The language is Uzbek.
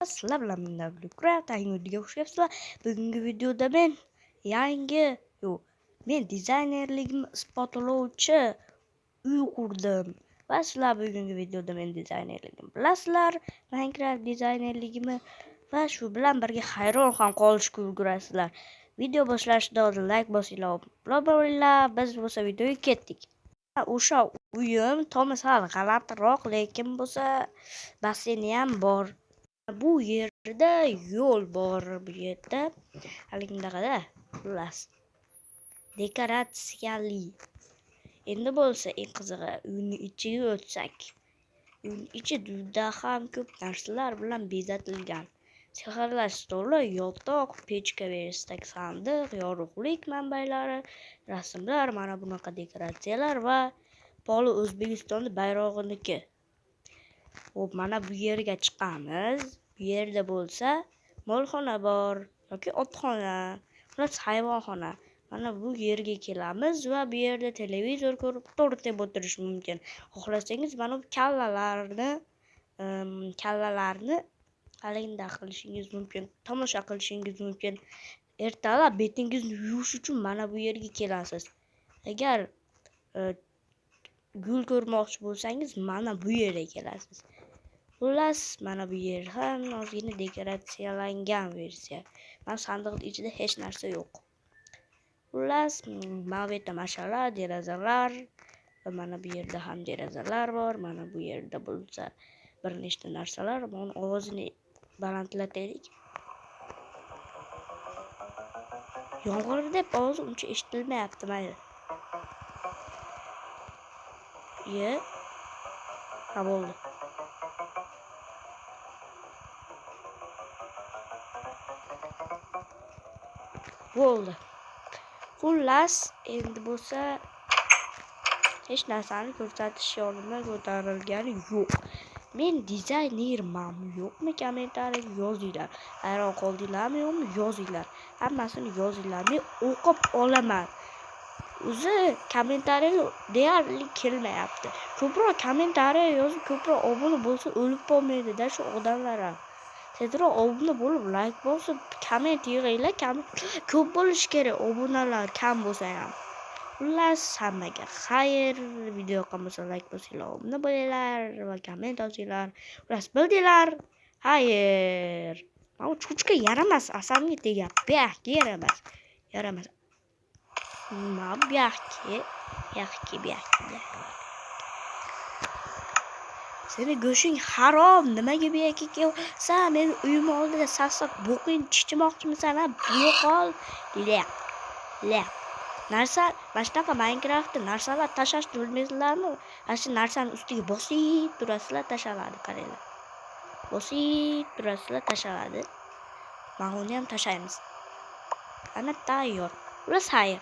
Sizlar bilan men Navlukrat, yangi videoga xush kelibsizlar. Bugungi videoda men dizaynerligimni isbotlovchi uy qurdim. Va sizlar bugungi videoda men dizaynerligimni bilasizlar, Minecraft dizaynerligimni va shu bilan birga hayron ham qolishga ulgurasizlar. Video boshlashdan oldin like bosinglar, obuna bo'linglar. Biz bo'lsa videoga ketdik. O'sha uyim tomi sal g'alatiroq, lekin bo'lsa basseyni ham bor. Bu yerda yo'l bor, bu yerda haligindaqada xullas dekoratsiyali. Endi bo'lsa eng qizig'i uyning ichiga o'tsak. Uyning ichi juda ham ko'p narsalar bilan bezatilgan. Sehrli stoli, yotoq, pechka veristak, sandiq, yorug'lik manbalari, rasmlar, mana bunaqa dekoratsiyalar va Poli O'zbekiston bayrog'iniki. Xo'p, mana bu yerga chiqamiz. Bu yerda bo'lsa molxona bor yoki otxona, yoki hayvonxona. Mana bu yerga kelamiz va bu yerda televizor ko'rib to'rt deb o'tirish mumkin. Xohlasangiz mana bu kallalarni haligida qilishingiz mumkin, tomosha qilishingiz mumkin. Ertalab betingizni yuvish uchun mana bu yerga kelasiz. Agar gul ko'rmoqchi bo'lsangiz mana bu yerga kelasiz. Xullas, mana bu yer ham ozgina dekoratsiyalangan versiya. Mana sandiqning ichida hech narsa yo'q. Xullas, mana bu yerda mashallah derazalar va mana bu yerda ham derazalar bor. Mana bu yerda bo'lsa bir nechta narsalar. Buni ovozini balandlataylik. Yomg'ir deb ovoz uncha eshitilmayapti, mayli. Ha bo'ldi. Bo'ldi. Xullas, endi bo'lsa hech narsani ko'rsatish yo'limdan ko'tarilgani yo'q. Men dizaynermanmi yo'qmi, kommentariyga yozinglar. Hayron qoldinglarmi yo'qmi, yozinglar. Hammasini yozinglar. Men o'qib olaman. O'zi kommentariyalar deyarli kelmayapti. Ko'proq kommentariya yozib, ko'proq obuna bo'lsa o'lib qolmaydi-da shu odamlar ham. Tezroq obuna bo'lib, like bosib, komment yig'inglar. Ko'p bo'lish kerak, obunalar kam bo'lsa ham. Xullas, hammaga xayr. Video yoqqan like bosinglar, obuna bo'linglar va komment yozinglar. Xullas, bildinglar? Xayr. Mana chuchka yaramas, asamga tegadi. Yaramas. Mana bu yoqki. Seni go'shing harom. Nimaga bu yerga kelsan? Men uyim oldida sassiq bo'qing chichmoqchimisan, ha? Yo'qol. Le. Narsa, mana shunaqa Minecraftda narsalar tashlashni bilmaysizlarmi? Ana shu narsani ustiga bosib turasizlar, tashaladi, qaranglar. Bosib turasizlar, tashaladi. Mana uni ham tashlaymiz. Ana tayyor. Xullas, xayr.